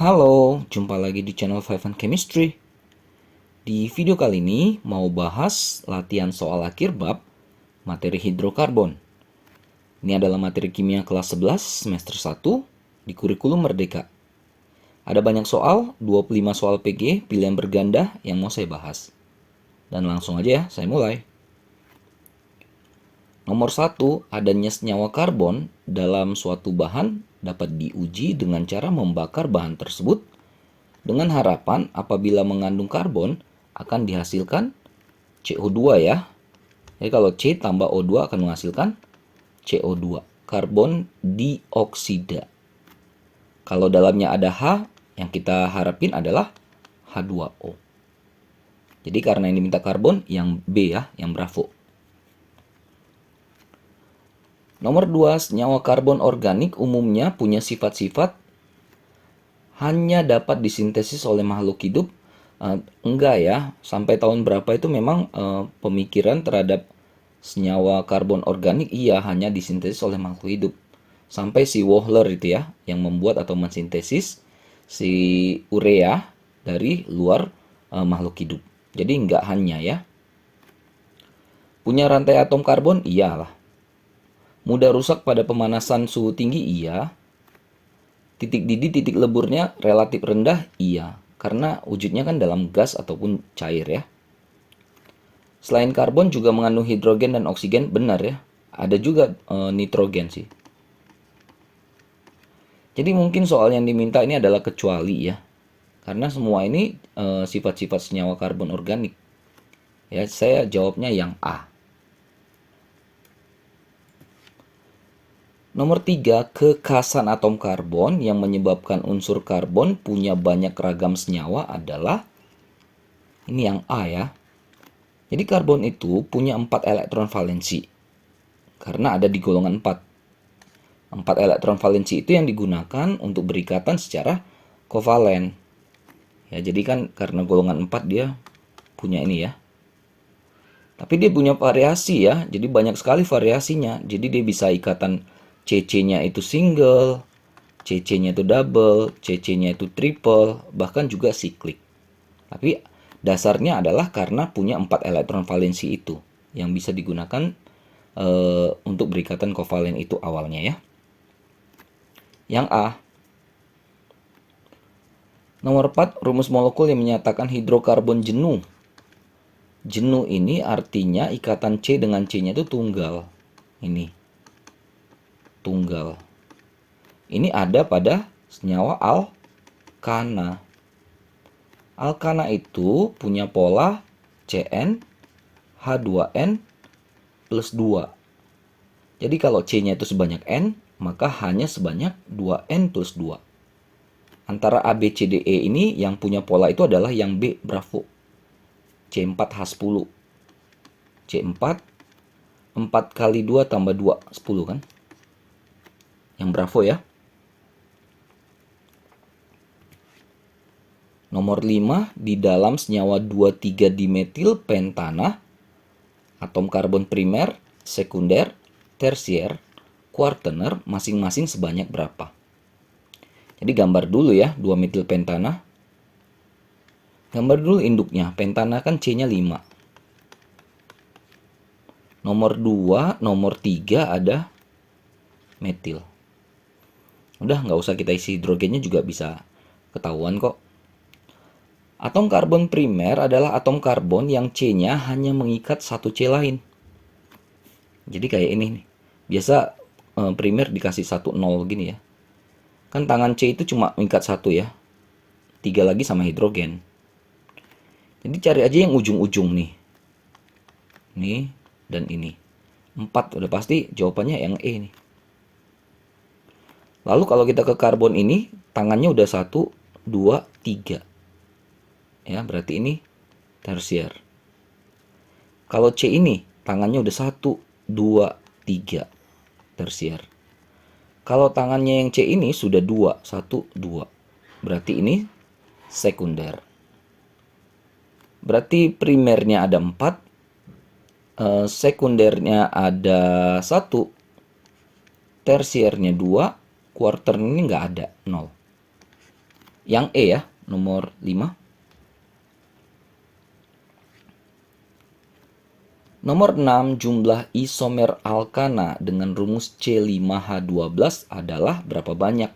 Halo, jumpa lagi di channel Five and Chemistry. Di video kali ini mau bahas latihan soal akhir bab materi hidrokarbon. Ini adalah materi kimia kelas 11 semester 1 di kurikulum Merdeka. Ada banyak soal, 25 soal PG pilihan berganda yang mau saya bahas. Dan langsung aja ya, saya mulai. Nomor 1, adanya senyawa karbon dalam suatu bahan dapat diuji dengan cara membakar bahan tersebut dengan harapan apabila mengandung karbon akan dihasilkan CO2 ya. Jadi kalau C tambah O2 akan menghasilkan CO2, karbon dioksida. Kalau dalamnya ada H, yang kita harapin adalah H2O. Jadi karena ini minta karbon, yang B ya, yang bravo. Nomor 2, senyawa karbon organik umumnya punya sifat-sifat hanya dapat disintesis oleh makhluk hidup. Enggak ya, sampai tahun berapa itu memang pemikiran terhadap senyawa karbon organik iya hanya disintesis oleh makhluk hidup. Sampai si Wohler itu ya, yang membuat atau mensintesis si urea dari luar makhluk hidup. Jadi enggak hanya ya. Punya rantai atom karbon? Iyalah. Mudah rusak pada pemanasan suhu tinggi? Iya. Titik didih, titik leburnya relatif rendah? Iya. Karena wujudnya kan dalam gas ataupun cair ya. Selain karbon juga mengandung hidrogen dan oksigen? Benar ya. Ada juga nitrogen sih. Jadi mungkin soal yang diminta ini adalah kecuali ya. Karena semua ini sifat-sifat senyawa karbon organik. Ya, saya jawabnya yang A. Nomor 3, kekhasan atom karbon yang menyebabkan unsur karbon punya banyak ragam senyawa adalah, ini yang A ya. Jadi karbon itu punya 4 elektron valensi. Karena ada di golongan 4. 4 elektron valensi itu yang digunakan untuk berikatan secara kovalen. Ya, jadi kan karena golongan 4 dia punya ini ya. Tapi dia punya variasi ya. Jadi banyak sekali variasinya. Jadi dia bisa ikatan CC-nya itu single, CC-nya itu double, CC-nya itu triple, bahkan juga siklik. Tapi dasarnya adalah karena punya 4 elektron valensi itu yang bisa digunakan untuk berikatan kovalen itu awalnya ya. Yang A. Nomor 4, rumus molekul yang menyatakan hidrokarbon jenuh. Jenuh ini artinya ikatan C dengan C-nya itu tunggal. Ini. Tunggal. Ini ada pada senyawa alkana. Alkana itu punya pola Cn H2n plus 2. Jadi kalau C-nya itu sebanyak N, maka hanya sebanyak 2N plus 2. Antara A, B, C, D, E ini yang punya pola itu adalah yang B, bravo. C4H10. C4, 4 kali 2 tambah 2, 10 kan? Yang bravo ya. Nomor 5, di dalam senyawa 23 dimetil pentana, atom karbon primer, sekunder, tersier, kuartener masing-masing sebanyak berapa? Jadi gambar dulu ya 2 metil pentana. Gambar dulu induknya. Pentana kan C-nya 5. Nomor 2, nomor 3 ada metil. Udah nggak usah kita isi hidrogennya juga bisa ketahuan kok. Atom karbon primer adalah atom karbon yang C-nya hanya mengikat satu C lain. Jadi kayak ini nih. Biasa primer dikasih 1, 0 gini ya. Kan tangan C itu cuma mengikat satu ya. 3 lagi sama hidrogen. Jadi cari aja yang ujung-ujung nih. Nih dan ini. 4 udah pasti jawabannya yang E nih. Lalu kalau kita ke karbon ini, tangannya udah 1, 2, 3. Ya, berarti ini tersier. Kalau C ini, tangannya udah 1, 2, 3. Tersier. Kalau tangannya yang C ini sudah 2, 1, 2. Berarti ini sekunder. Berarti primernya ada 4, sekundernya ada 1, tersiernya 2, kuarter ini nggak ada, 0. Yang E ya, nomor 5. Nomor 6, jumlah isomer alkana dengan rumus C5H12 adalah berapa banyak?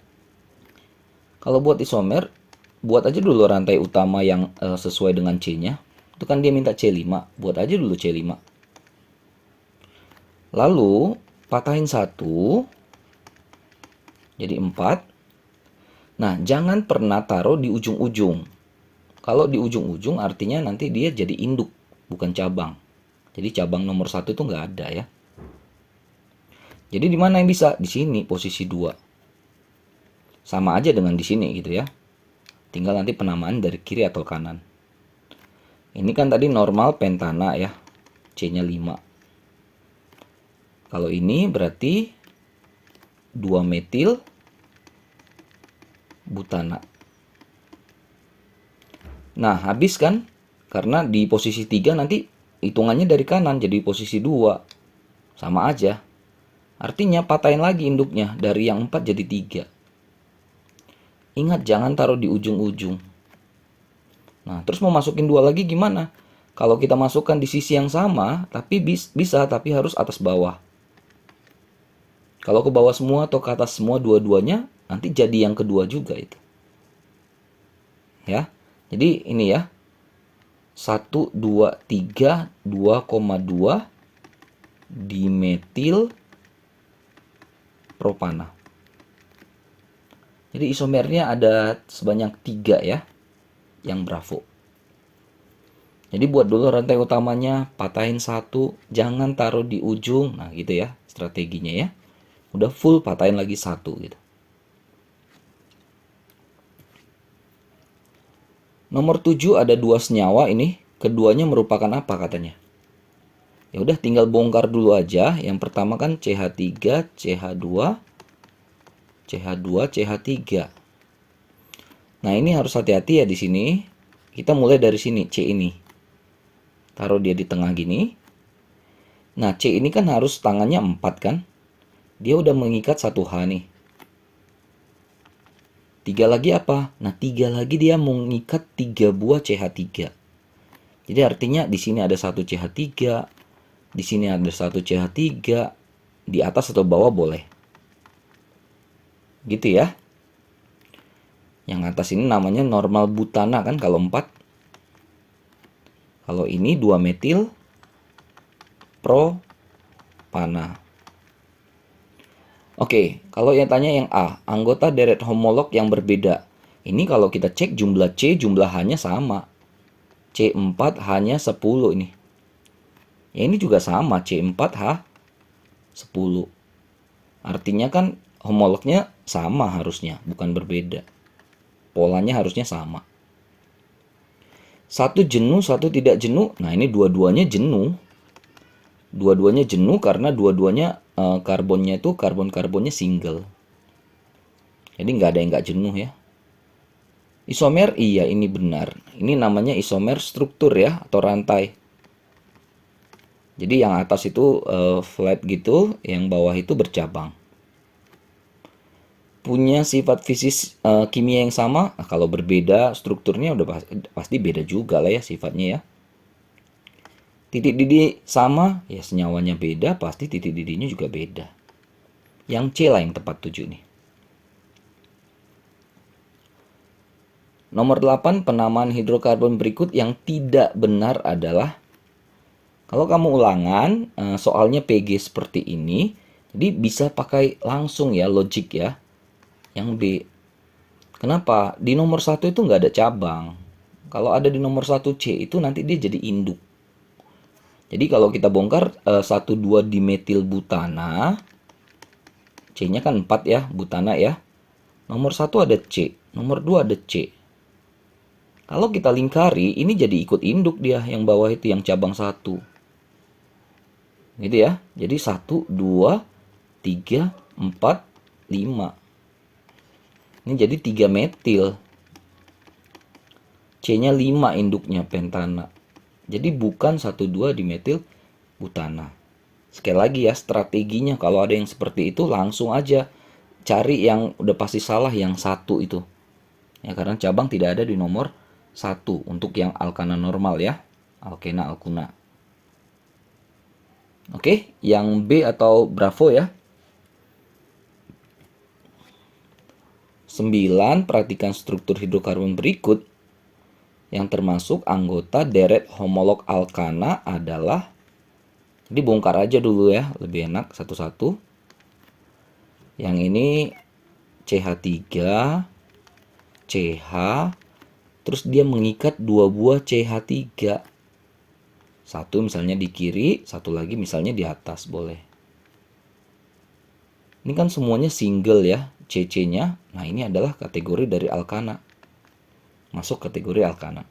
Kalau buat isomer, buat aja dulu rantai utama yang sesuai dengan C-nya. Itu kan dia minta C5, buat aja dulu C5. Lalu, patahin 1, jadi 4. Nah, jangan pernah taruh di ujung-ujung. Kalau di ujung-ujung artinya nanti dia jadi induk, bukan cabang. Jadi cabang nomor 1 itu nggak ada ya. Jadi di mana yang bisa? Di sini, posisi 2. Sama aja dengan di sini gitu ya. Tinggal nanti penamaan dari kiri atau kanan. Ini kan tadi normal pentana ya. C-nya 5. Kalau ini berarti 2 metil butana. Nah, habis kan? Karena di posisi 3 nanti hitungannya dari kanan jadi posisi 2. Sama aja. Artinya patahin lagi induknya dari yang 4 jadi 3. Ingat jangan taruh di ujung-ujung. Nah, terus mau masukin 2 lagi gimana? Kalau kita masukkan di sisi yang sama, tapi bisa tapi harus atas bawah. Kalau ke bawah semua atau ke atas semua dua-duanya, nanti jadi yang kedua juga itu. Ya. Jadi ini ya. 1, 2, 3, 2,2 dimetil propana. Jadi isomernya ada sebanyak 3 ya. Yang bravo. Jadi buat dulu rantai utamanya, patahin 1, jangan taruh di ujung. Nah gitu ya strateginya ya. Udah full patahin lagi 1 gitu. Nomor 7 ada 2 senyawa ini. Keduanya merupakan apa katanya? Ya udah tinggal bongkar dulu aja. Yang pertama kan CH3, CH2, CH2, CH3. Nah, ini harus hati-hati ya di sini. Kita mulai dari sini, C ini. Taruh dia di tengah gini. Nah, C ini kan harus tangannya 4 kan? Dia udah mengikat 1H nih. 3 lagi apa? Nah, 3 lagi dia mengikat 3 buah CH3. Jadi artinya di sini ada 1 CH3, di sini ada 1 CH3, di atas atau bawah boleh. Gitu ya. Yang atas ini namanya normal butana kan kalau 4. Kalau ini 2 metil propana. Oke, kalau yang tanya yang A, anggota deret homolog yang berbeda. Ini kalau kita cek jumlah C, jumlah H-nya sama. C4 H-nya 10 ini. Ya ini juga sama, C4 H 10. Artinya kan homolognya sama harusnya, bukan berbeda. Polanya harusnya sama. Satu jenuh, satu tidak jenuh. Nah ini dua-duanya jenuh. Dua-duanya jenuh karena dua-duanya karbonnya itu karbon-karbonnya single. Jadi nggak ada yang nggak jenuh ya. Isomer, iya ini benar. Ini namanya isomer struktur ya, atau rantai. Jadi yang atas itu flat gitu, yang bawah itu bercabang. Punya sifat fisik kimia yang sama, nah, kalau berbeda strukturnya udah pasti beda juga lah ya sifatnya ya. Titik didih sama, ya senyawanya beda, pasti titik didihnya juga beda. Yang C lah yang tepat 7 nih. Nomor 8, penamaan hidrokarbon berikut yang tidak benar adalah, kalau kamu ulangan soalnya PG seperti ini, jadi bisa pakai langsung ya logik ya. Yang B. Kenapa? Di nomor 1 itu nggak ada cabang. Kalau ada di nomor 1 C itu nanti dia jadi induk. Jadi kalau kita bongkar 1,2 dimetil butana, C-nya kan 4 ya, butana ya. Nomor 1 ada C, nomor 2 ada C. Kalau kita lingkari, ini jadi ikut induk dia, yang bawah itu yang cabang 1. Gitu ya. Jadi 1, 2, 3, 4, 5. Ini jadi 3 metil. C-nya 5 induknya pentana. Jadi bukan 1,2 dimetil butana. Sekali lagi ya, strateginya kalau ada yang seperti itu langsung aja cari yang udah pasti salah yang 1 itu. Ya, karena cabang tidak ada di nomor 1 untuk yang alkana normal ya. Alkena, alkuna. Oke, yang B atau Bravo ya. 9. Perhatikan struktur hidrokarbon berikut yang termasuk anggota deret homolog alkana adalah, jadi bongkar aja dulu ya, lebih enak satu-satu. Yang ini CH3, CH, terus dia mengikat dua buah CH3. Satu misalnya di kiri, satu lagi misalnya di atas, boleh. Ini kan semuanya single ya, CC-nya. Nah, ini adalah kategori dari alkana. Masuk kategori alkana.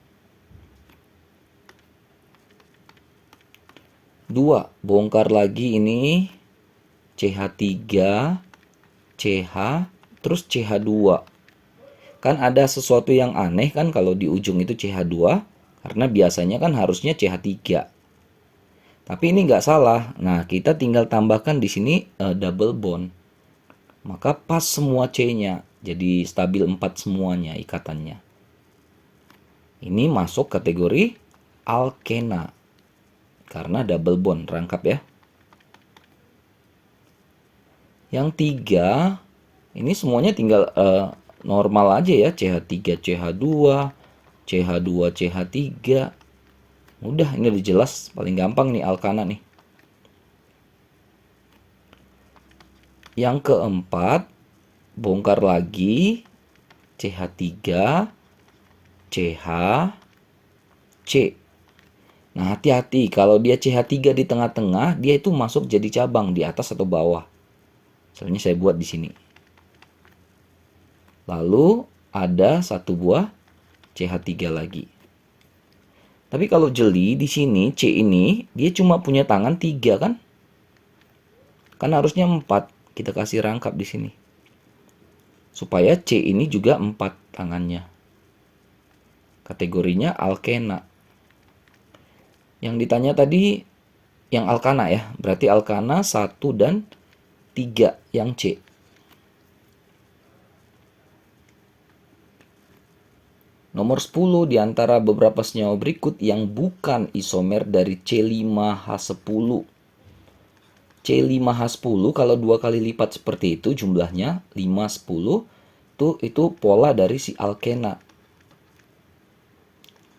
2. Bongkar lagi ini CH3, CH, terus CH2. Kan ada sesuatu yang aneh kan kalau di ujung itu CH2, karena biasanya kan harusnya CH3. Tapi ini nggak salah. Nah, kita tinggal tambahkan di sini double bond. Maka pas semua C-nya. Jadi stabil 4 semuanya ikatannya. Ini masuk kategori alkena. Karena double bond, rangkap ya. Yang 3, ini semuanya tinggal normal aja ya. CH3, CH2, CH2, CH3. Udah, ini udah jelas. Paling gampang nih alkana nih. Yang keempat, bongkar lagi CH3, CH, C. Nah, hati-hati kalau dia CH3 di tengah-tengah, dia itu masuk jadi cabang di atas atau bawah. Misalnya saya buat di sini. Lalu ada satu buah CH3 lagi. Tapi kalau jeli di sini C ini dia cuma punya tangan 3 kan? Kan harusnya 4. Kita kasih rangkap di sini. Supaya C ini juga 4 tangannya. Kategorinya alkena. Yang ditanya tadi yang alkana ya. Berarti alkana 1 dan 3 yang C. Nomor 10 di antara beberapa senyawa berikut yang bukan isomer dari C5H10. C5H10 kalau 2 kali lipat seperti itu jumlahnya 5, 10 itu pola dari si alkena.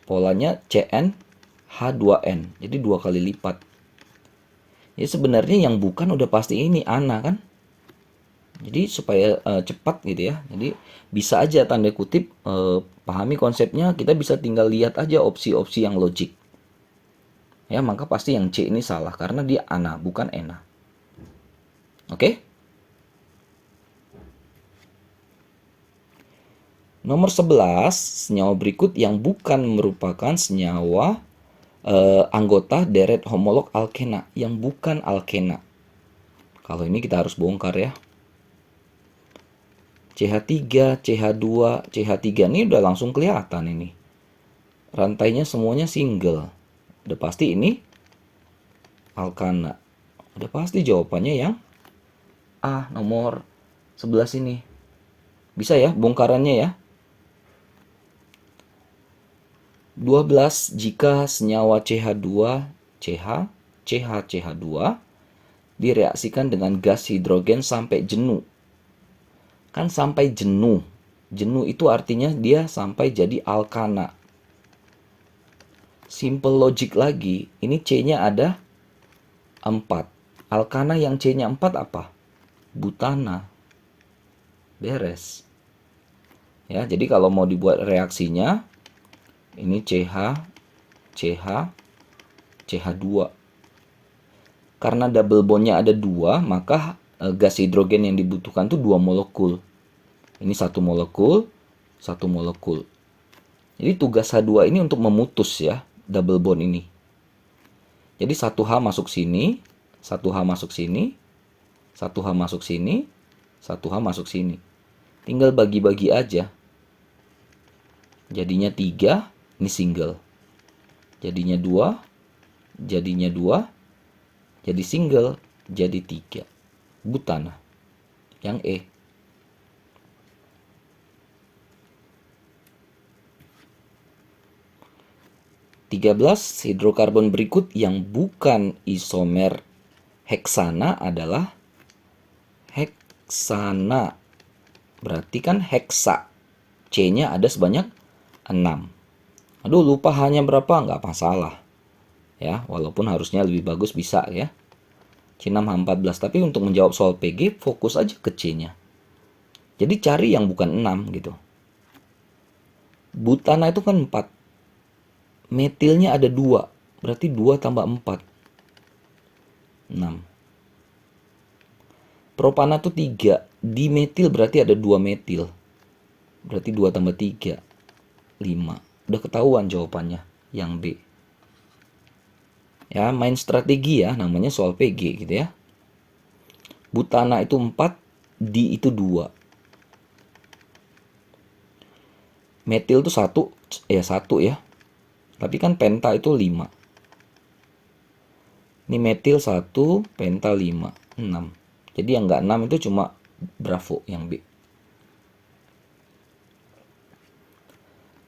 Polanya CnH2n. Jadi 2 kali lipat. Ya sebenarnya yang bukan udah pasti ini ana kan. Jadi supaya cepat gitu ya. Jadi bisa aja tanda kutip pahami konsepnya, kita bisa tinggal lihat aja opsi-opsi yang logik. Ya, maka pasti yang C ini salah karena dia ana bukan ena. Oke? Nomor 11, senyawa berikut yang bukan merupakan senyawa anggota deret homolog alkena, yang bukan alkena. Kalau ini kita harus bongkar ya. CH3, CH2, CH3 ini udah langsung kelihatan ini. Rantainya semuanya single. Udah pasti ini alkana. Udah pasti jawabannya yang A, nomor 11 ini. Bisa ya bongkarannya ya. 12 jika senyawa CH2, CH, CH, CH2 direaksikan dengan gas hidrogen sampai jenuh. Kan sampai jenuh. Jenuh itu artinya dia sampai jadi alkana. Simple logic lagi. Ini C-nya ada 4. Alkana yang C-nya 4 apa? Butana. Beres. Ya, jadi kalau mau dibuat reaksinya, ini CH, CH, CH2. Karena double bondnya ada 2, maka gas hidrogen yang dibutuhkan tuh 2 molekul. Ini 1 molekul, 1 molekul. Jadi tugas H2 ini untuk memutus ya double bond ini. Jadi 1H masuk sini, 1H masuk sini, 1H masuk sini, 1H masuk sini. Tinggal bagi-bagi aja. Jadinya 3, ini single. Jadinya 2, jadinya 2, jadi single, jadi 3. Butana. Yang E. 13 hidrokarbon berikut yang bukan isomer heksana adalah heksana. Berarti kan heksa. C-nya ada sebanyak 6. Aduh, lupa hanya berapa? Nggak masalah. Ya, walaupun harusnya lebih bagus bisa ya. C6H14. Tapi untuk menjawab soal PG, fokus aja ke C-nya. Jadi cari yang bukan 6 gitu. Butana itu kan 4. Metilnya ada 2. Berarti 2 tambah 4. 6. Propana itu 3. Dimetil berarti ada 2 metil. Berarti 2 tambah 3. 5. Udah ketahuan jawabannya. Yang B. Ya, main strategi ya. Namanya soal PG gitu ya. Butana itu 4. Di itu 2. Metil itu 1. Ya 1 ya. Tapi kan penta itu 5. Ini metil 1, penta 5. 6. Jadi yang enggak 6 itu cuma Bravo yang B.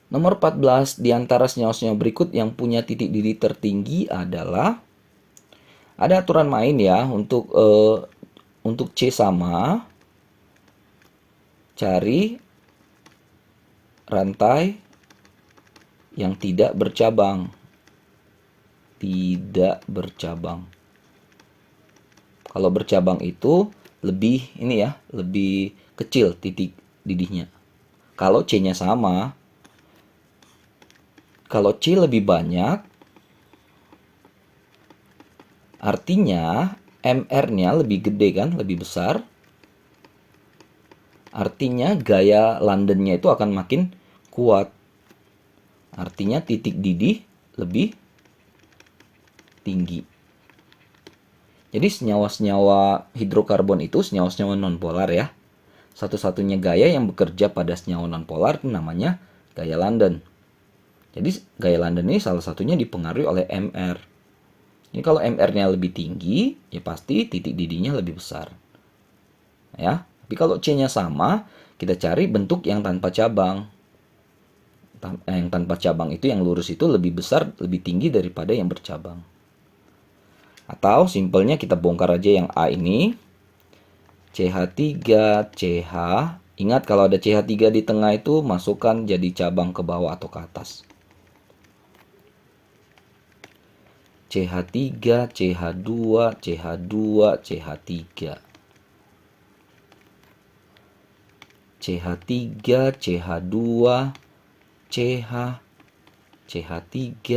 Nomor 14, di antara senyawa-senyawa berikut yang punya titik didih tertinggi adalah, ada aturan main ya untuk C sama, cari rantai yang tidak bercabang. Tidak bercabang. Kalau bercabang itu lebih ini ya, lebih kecil titik didihnya. Kalau C-nya sama, kalau C lebih banyak, artinya MR-nya lebih gede kan, lebih besar. Artinya gaya London-nya itu akan makin kuat. Artinya titik didih lebih tinggi. Jadi senyawa-senyawa hidrokarbon itu senyawa-senyawa nonpolar ya. Satu-satunya gaya yang bekerja pada senyawa nonpolar itu namanya gaya London. Jadi gaya London ini salah satunya dipengaruhi oleh MR. Ini kalau MR-nya lebih tinggi, ya pasti titik didihnya lebih besar. Ya, tapi kalau C-nya sama, kita cari bentuk yang tanpa cabang. Yang tanpa cabang itu, yang lurus itu lebih besar, lebih tinggi daripada yang bercabang. Atau simpelnya kita bongkar aja yang A ini. CH3, CH. Ingat kalau ada CH3 di tengah itu masukkan jadi cabang ke bawah atau ke atas. CH3, CH2, CH2, CH3. CH3, CH2, CH, CH3,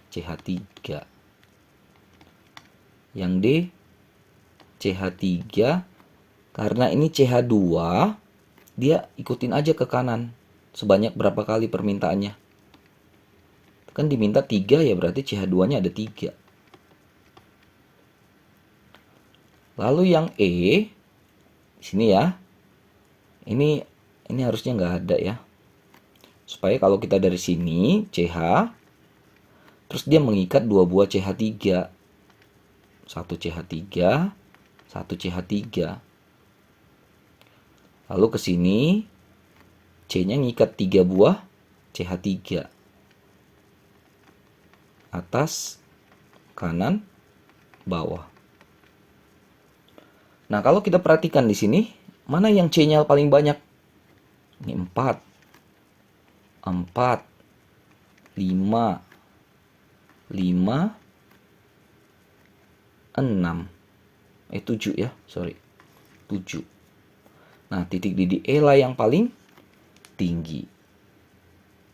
CH3. Yang D, CH3. Karena ini CH2, dia ikutin aja ke kanan. Sebanyak berapa kali permintaannya. Kan diminta 3 ya, berarti CH2-nya ada 3. Lalu yang E, sini ya. Ini harusnya nggak ada ya. Supaya kalau kita dari sini, CH, terus dia mengikat 2 buah CH3. 1 CH3, 1 CH3. Lalu ke sini, C-nya ngikat 3 buah CH3. Atas, kanan, bawah. Nah, kalau kita perhatikan di sini, mana yang C-nya paling banyak? Ini 4. 4, 5, 5, 6. 7 ya, sorry. 7. Nah, titik didih E lah yang paling tinggi.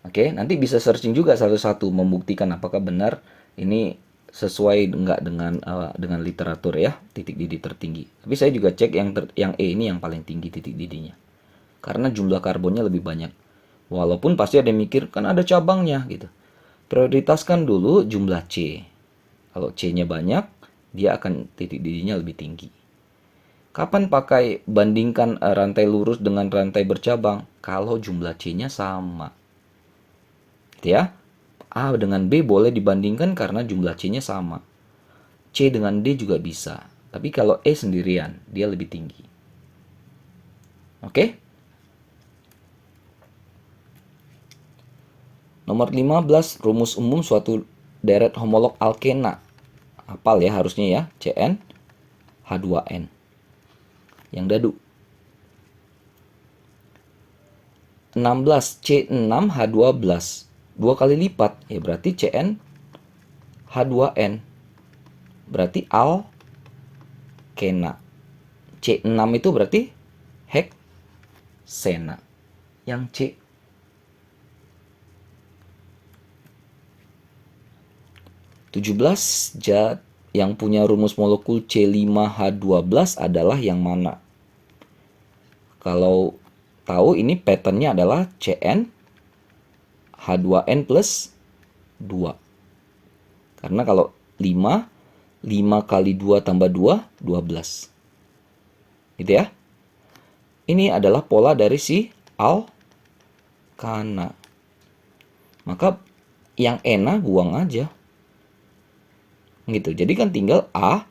Oke, nanti bisa searching juga satu-satu membuktikan apakah benar ini sesuai enggak dengan literatur ya, titik didih tertinggi. Tapi saya juga cek yang E ini yang paling tinggi titik didihnya. Karena jumlah karbonnya lebih banyak. Walaupun pasti ada yang mikir kan ada cabangnya gitu. Prioritaskan dulu jumlah C. Kalau C-nya banyak, dia akan titik didihnya lebih tinggi. Kapan pakai bandingkan rantai lurus dengan rantai bercabang? Kalau jumlah C-nya sama. Gitu ya. A dengan B boleh dibandingkan karena jumlah C-nya sama. C dengan D juga bisa. Tapi kalau E sendirian, dia lebih tinggi. Oke? Nomor 15, rumus umum suatu deret homolog alkena. Hafal ya harusnya ya, CN H2N. Yang dadu. 16, C6H12. 2 kali lipat, ya berarti CN H2N. Berarti alkena. C6 itu berarti heksena. Yang C. 17, zat yang punya rumus molekul C5H12 adalah yang mana? Kalau tahu ini patternnya adalah CN H2N plus 2. Karena kalau 5 kali 2 tambah 2, 12. Gitu ya. Ini adalah pola dari si alkana. Maka yang ena buang aja. Gitu. Jadi kan tinggal A,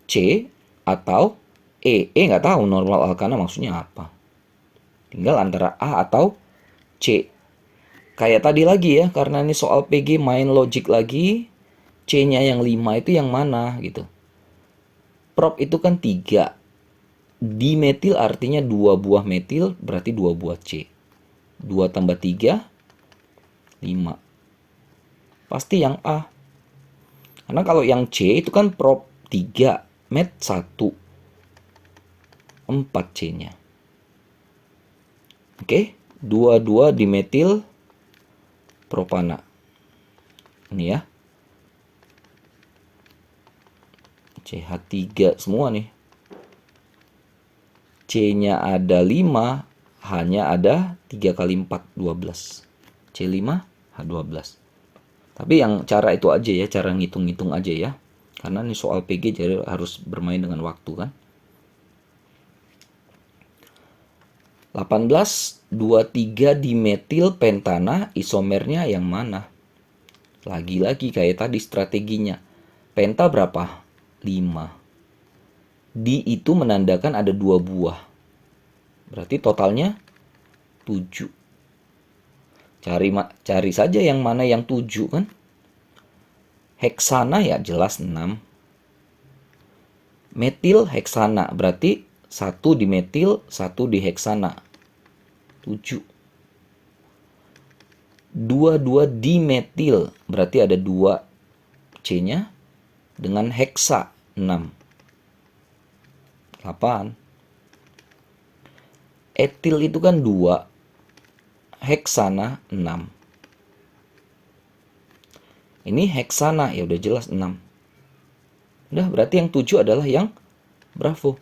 C, atau E. E nggak tahu normal alkana maksudnya apa. Tinggal antara A atau C. Kayak tadi lagi ya, karena ini soal PG main logik lagi. C-nya yang 5 itu yang mana gitu. Prop itu kan 3. Dimetil artinya 2 buah metil, berarti 2 buah C. 2 tambah 3, 5. Pasti yang A. Karena kalau yang C itu kan prop 3, met 1. 4 C-nya. Oke, 2 dimetil propana. Ini ya. CH3 semua nih. C-nya ada 5, H-nya ada 3 kali 4, 12. C5H12. Tapi yang cara itu aja ya, cara ngitung-ngitung aja ya. Karena ini soal PG jadi harus bermain dengan waktu kan. 18, 23 dimetil pentana isomernya yang mana? Lagi-lagi kayak tadi strateginya. Penta berapa? 5. Di itu menandakan ada 2 buah. Berarti totalnya 7. Cari saja yang mana yang 7 kan. Heksana ya jelas 6. Metil heksana berarti 1 di metil, 1 di heksana. 7. 2 dimetil berarti ada 2 C-nya dengan heksa 6. 8. Etil itu kan 2, heksana 6. Ini heksana ya udah jelas 6. Udah berarti yang 7 adalah yang bravo.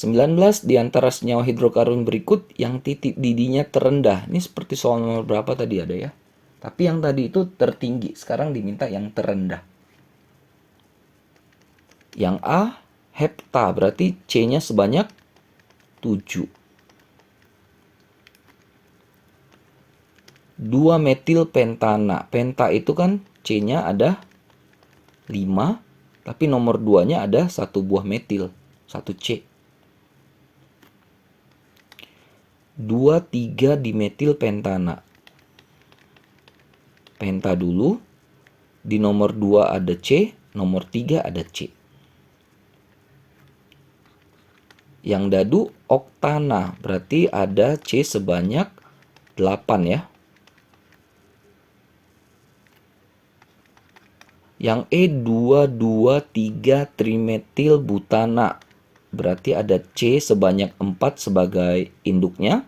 Di antara senyawa hidrokarbon berikut yang titik didinya terendah. Ini seperti soal nomor berapa tadi ada ya. Tapi yang tadi itu tertinggi, sekarang diminta yang terendah. Yang A, hepta, berarti C-nya sebanyak 7. 2 metil pentana. Penta itu kan C-nya ada 5, tapi nomor 2-nya ada 1 buah metil, 1 C. 2,3 dimetil pentana. Penta dulu. Di nomor 2 ada C, nomor 3 ada C. Yang dadu oktana, berarti ada C sebanyak 8 ya. Yang E 2,2,3 trimetil butana. Berarti ada C sebanyak 4 sebagai induknya.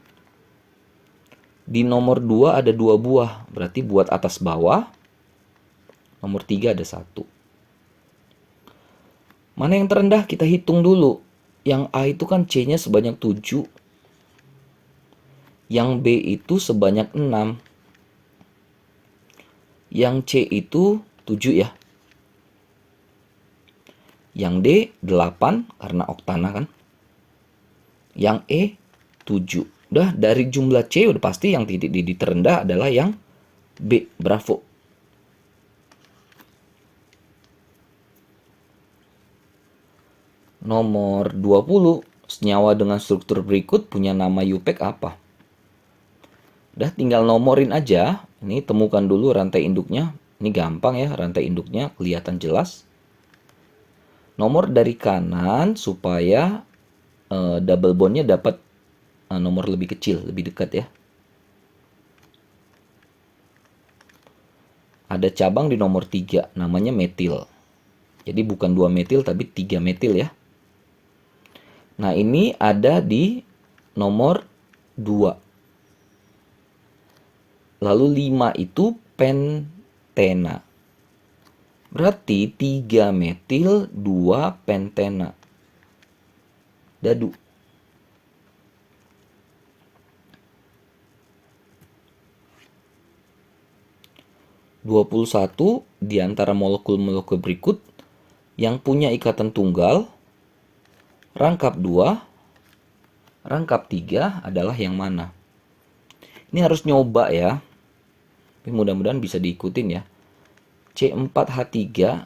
Di nomor 2 ada 2 buah. Berarti buat atas bawah. Nomor 3 ada 1. Mana yang terendah? Kita hitung dulu. Yang A itu kan C-nya sebanyak 7. Yang B itu sebanyak 6. Yang C itu 7 ya. Yang D 8 karena oktana kan. Yang E 7. Udah dari jumlah C udah pasti yang titik didih terendah adalah yang B, bravo. Nomor 20, senyawa dengan struktur berikut punya nama UPAC apa? Udah tinggal nomorin aja. Ini temukan dulu rantai induknya. Ini gampang ya, rantai induknya kelihatan jelas. Nomor dari kanan supaya double bondnya dapat nomor lebih kecil, lebih dekat ya. Ada cabang di nomor 3, namanya metil. Jadi bukan 2 metil tapi 3 metil ya. Nah, ini ada di nomor 2. Lalu 5 itu pentena. Berarti 3 metil 2 pentena. Dadu. (21) di antara molekul-molekul berikut yang punya ikatan tunggal, rangkap 2, rangkap 3 adalah yang mana? Ini harus nyoba ya. Tapi mudah-mudahan bisa diikutin ya. C4H3.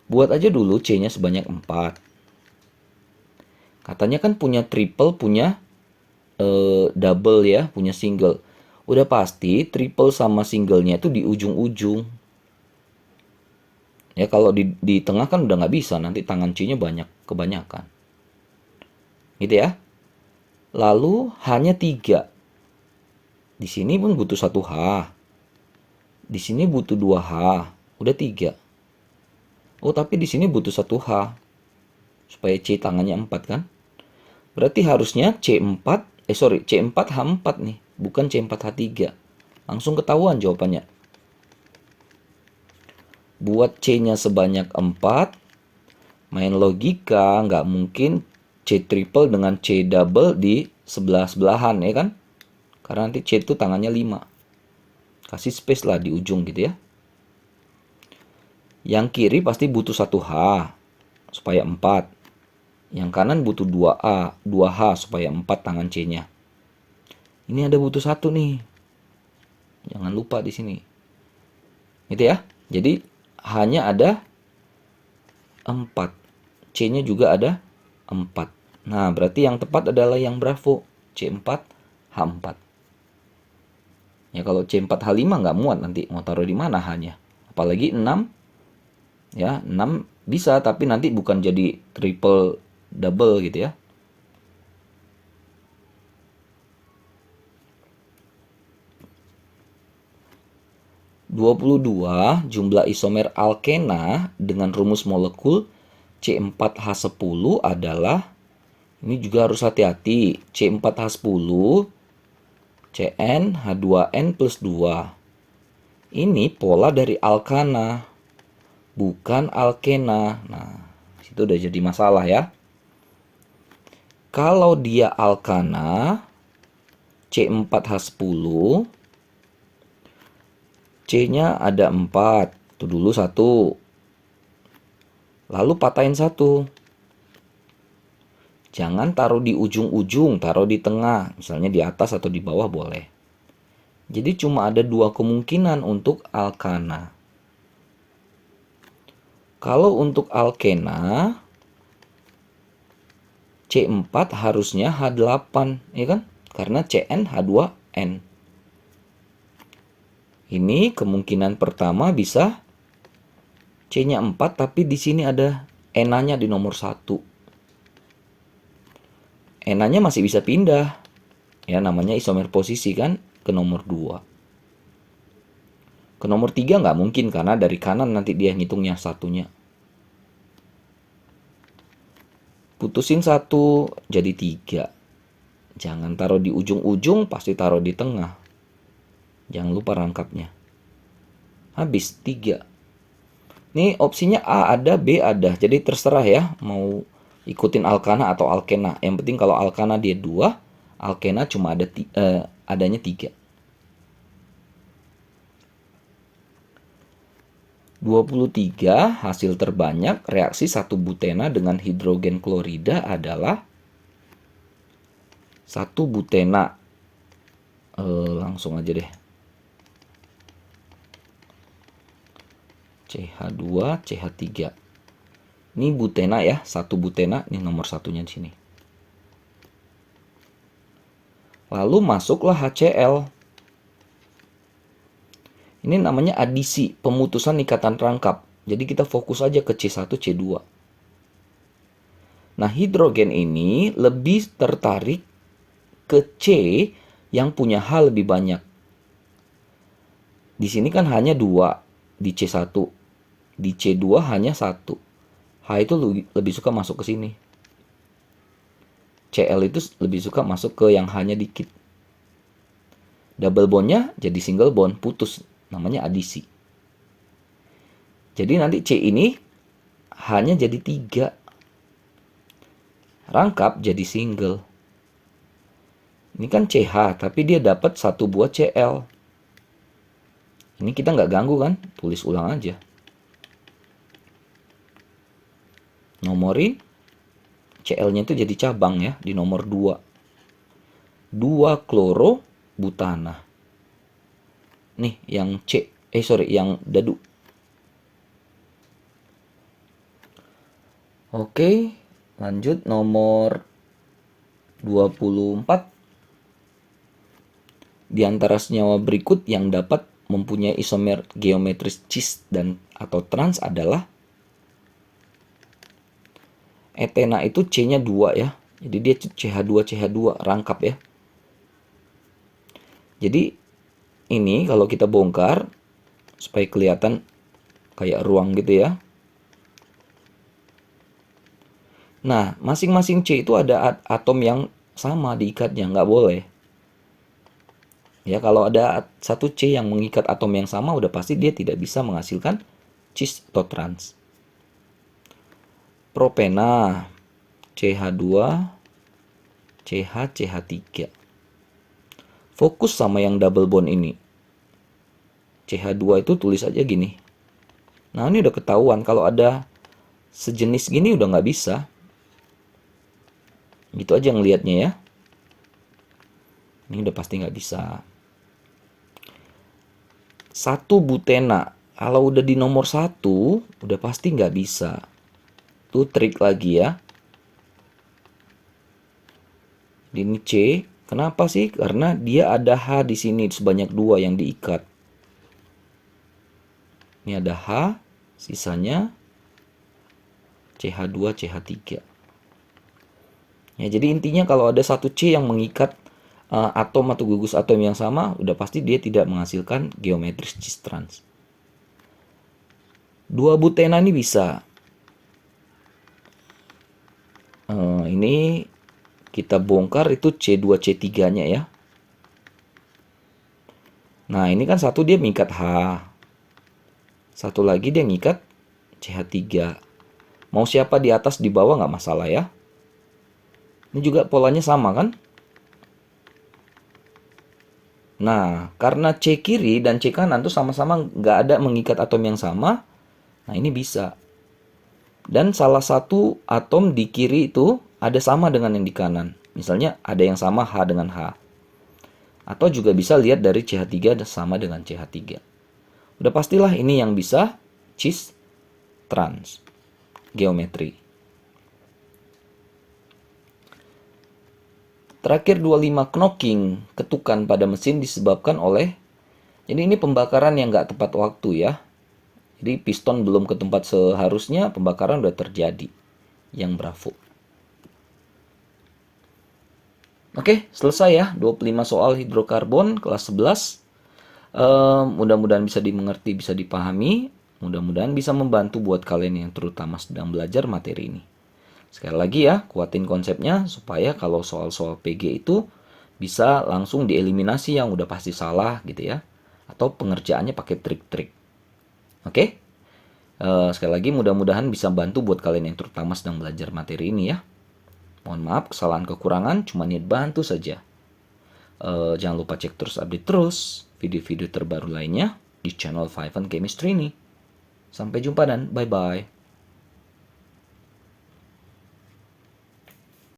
Buat aja dulu C-nya sebanyak 4. Katanya kan punya triple, punya double ya, punya single. Udah pasti triple sama singlenya itu di ujung-ujung. Ya kalau di tengah kan udah nggak bisa, nanti tangan C-nya kebanyakan. Gitu ya. Lalu hanya 3. Di sini pun butuh 1H. Di sini butuh 2H. Udah 3. Oh, tapi di sini butuh 1H. Supaya C tangannya 4 kan? Berarti harusnya C4H4 nih, bukan C4H3. Langsung ketahuan jawabannya. Buat C-nya sebanyak 4, main logika, nggak mungkin C triple dengan C double di sebelah-sebelahan ya kan? Karena nanti C itu tangannya 5. Kasih space lah di ujung gitu ya. Yang kiri pasti butuh 1H supaya 4. Yang kanan butuh 2H supaya 4 tangan C-nya. Ini ada butuh 1 nih. Jangan lupa di sini. Gitu ya. Jadi hanya ada 4. C-nya juga ada 4. Nah, berarti yang tepat adalah yang bravo. C4H4. Ya kalau C4H5 nggak muat nanti. Mau taruh di mana hanya. Apalagi 6. Ya, 6 bisa tapi nanti bukan jadi triple double gitu ya. (22) jumlah isomer alkena dengan rumus molekul C4H10 adalah, ini juga harus hati-hati, C4H10 CnH2n plus 2. Ini pola dari alkana, bukan alkena. Nah, situ udah jadi masalah ya. Kalau dia alkana, C4H10, C-nya ada 4. Itu dulu 1. Lalu patahin 1. Jangan taruh di ujung-ujung, taruh di tengah. Misalnya di atas atau di bawah boleh. Jadi cuma ada 2 kemungkinan untuk alkana. Kalau untuk alkena, C4 harusnya H8, ya kan? Karena CnH2n. Ini kemungkinan pertama bisa C-nya 4, tapi di sini ada N-nya di nomor 1. N-nya masih bisa pindah. Ya, namanya isomer posisi kan, ke nomor 2. Ke nomor 3 nggak mungkin, karena dari kanan nanti dia ngitungnya satunya. Putusin 1, jadi 3. Jangan taruh di ujung-ujung, pasti taruh di tengah. Jangan lupa rangkapnya. Habis 3. Nih opsinya A ada, B ada. Jadi terserah ya mau ikutin alkana atau alkena. Yang penting kalau alkana dia 2, alkena cuma adanya 3. 23 hasil terbanyak reaksi 1 butena dengan hidrogen klorida adalah 1 butena. Langsung aja deh. CH2, CH3. Ini butena ya, satu butena, ini nomor satunya di sini. Lalu masuklah HCl. Ini namanya adisi, pemutusan ikatan rangkap. Jadi kita fokus aja ke C1, C2. Nah, hidrogen ini lebih tertarik ke C yang punya H lebih banyak. Di sini kan hanya 2 di C1. Di C2 hanya 1. H itu lebih suka masuk ke sini. Cl itu lebih suka masuk ke yang H-nya dikit. Double bondnya jadi single bond, putus. Namanya adisi. Jadi nanti C ini H-nya jadi 3. Rangkap jadi single. Ini kan CH, tapi dia dapat 1 buah Cl. Ini kita nggak ganggu kan? Tulis ulang aja. Nomorin. Cl-nya itu jadi cabang ya, di nomor 2. 2 kloro butana. Nih, yang C. Yang dadu. Oke, lanjut nomor 24. Di antara senyawa berikut yang dapat mempunyai isomer geometris cis dan atau trans adalah etena itu C-nya 2 ya. Jadi dia CH2 rangkap ya. Jadi ini kalau kita bongkar supaya kelihatan kayak ruang gitu ya. Nah, masing-masing C itu ada atom yang sama diikatnya, nggak boleh. Ya, kalau ada satu C yang mengikat atom yang sama, udah pasti dia tidak bisa menghasilkan cis atau trans. Propena, CH2, CH3. Fokus sama yang double bond ini. CH2 itu tulis aja gini. Nah, ini udah ketahuan. Kalau ada sejenis gini udah nggak bisa. Gitu aja ngelihatnya ya. Ini udah pasti nggak bisa. 1 butena. Kalau udah di nomor 1, udah pasti nggak bisa. Tuh trik lagi ya. Ini C. Kenapa sih? Karena dia ada H di sini sebanyak 2 yang diikat. Ini ada H, sisanya CH2, CH3. Ya, jadi intinya kalau ada satu C yang mengikat atom atau gugus atom yang sama, udah pasti dia tidak menghasilkan geometris cis trans. 2 butena ini bisa. Ini kita bongkar itu C2 C3-nya ya. Nah, ini kan satu dia mengikat H. Satu lagi dia mengikat CH3. Mau siapa di atas di bawah nggak masalah ya. Ini juga polanya sama kan? Nah, karena C kiri dan C kanan tuh sama-sama nggak ada mengikat atom yang sama, nah ini bisa. Dan salah satu atom di kiri itu ada sama dengan yang di kanan. Misalnya ada yang sama H dengan H. Atau juga bisa lihat dari CH3 sama dengan CH3. Udah pastilah ini yang bisa cis trans geometri. Terakhir 25 knocking, ketukan pada mesin disebabkan oleh, jadi ini pembakaran yang nggak tepat waktu ya. Jadi piston belum ke tempat seharusnya, pembakaran udah terjadi. Yang bravo. Oke, selesai ya 25 soal hidrokarbon kelas 11. Mudah-mudahan bisa dimengerti, bisa dipahami. Mudah-mudahan bisa membantu buat kalian yang terutama sedang belajar materi ini. Sekali lagi ya, kuatin konsepnya supaya kalau soal-soal PG itu bisa langsung dieliminasi yang udah pasti salah gitu ya. Atau pengerjaannya pakai trik-trik. Oke? Sekali lagi mudah-mudahan bisa bantu buat kalian yang terutama sedang belajar materi ini ya. Mohon maaf kesalahan kekurangan, cuma niat bantu saja. Jangan lupa cek terus update terus video-video terbaru lainnya di channel Five Chemistry ini. Sampai jumpa dan bye-bye.